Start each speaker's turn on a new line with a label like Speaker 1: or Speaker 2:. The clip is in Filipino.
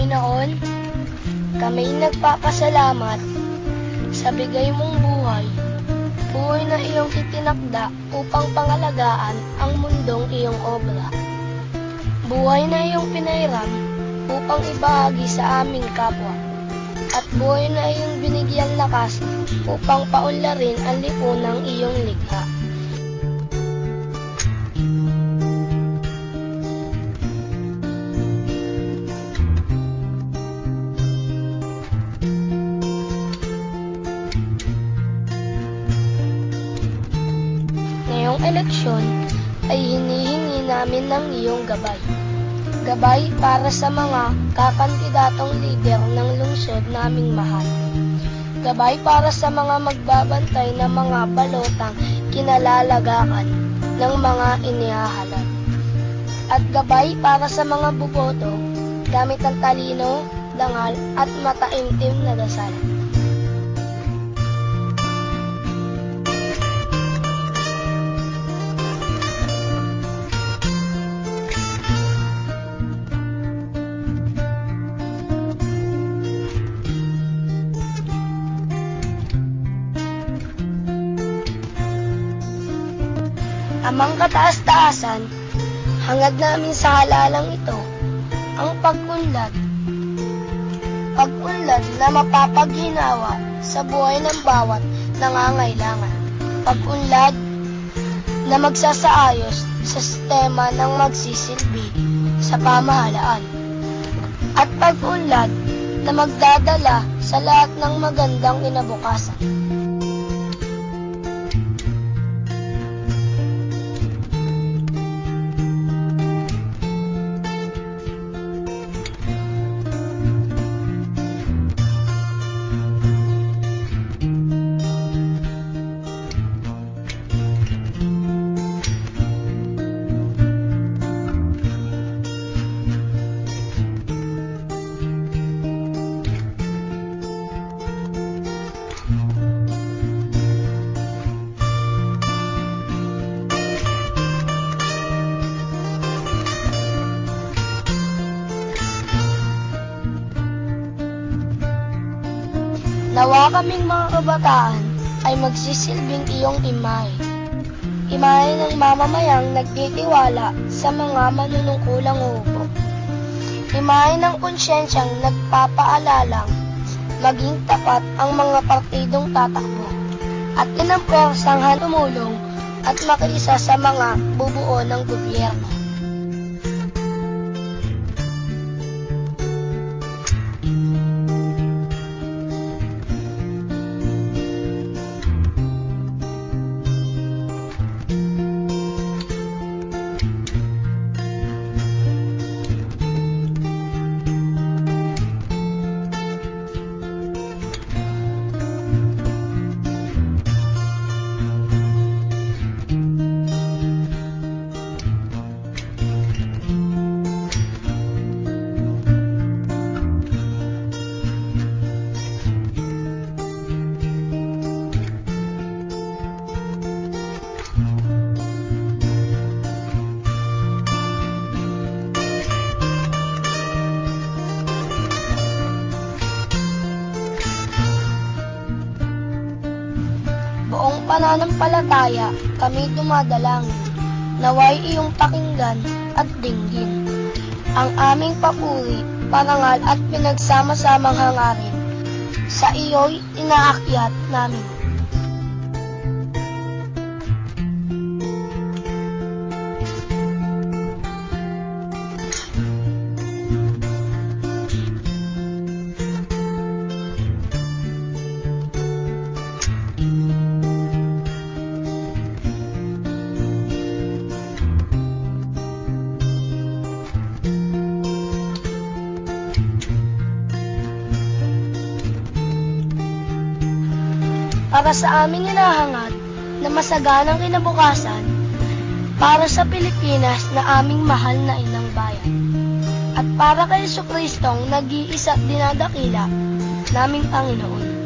Speaker 1: Panginoon, kami nagpapasalamat sa bigay mong buhay, buhay na iyong itinakda upang pangalagaan ang mundong iyong obra. Buhay na iyong pinairam upang ibahagi sa aming kapwa, at buhay na iyong binigyang lakas upang paunlarin ang lipunang iyong likha. Ngayong eleksyon ay hinihingi namin ng iyong gabay. Gabay para sa mga kakandidatong lider ng lungsod naming mahal. Gabay para sa mga magbabantay ng mga balotang kinalalagakan ng mga inihahalal. At gabay para sa mga buboto gamit ang talino, dangal at mataimtim na dasal. Amang kataas-taasan, hangad namin sa halalang ito, ang pag-unlad. Pag-unlad na mapapaghinawa sa buhay ng bawat nangangailangan. Pag-unlad na magsasaayos sa sistema ng magsisilbi sa pamahalaan. At pag-unlad na magdadala sa lahat ng magandang kinabukasan. Nawa kaming mga kabataan ay magsisilbing iyong imahe. Imahe ng mamamayang nagtitiwala sa mga manunungkulang upo. Imahe ng konsyensyang nagpapaalalang maging tapat ang mga partidong tatakbo. At inampersanghan tumulong at makiisa sa mga bubuo ng gobyerno. Buong pananampalataya kami dumadalangin, naway iyong pakinggan at dinggin ang aming papuri, parangal at pinagsama-samang hangarin. Sa iyo'y inaakyat namin. Para sa aming hinahangad na masaganang kinabukasan, para sa Pilipinas na aming mahal na inang bayan, at para kay Jesucristong nag-iisa at dinadakila naming Panginoon.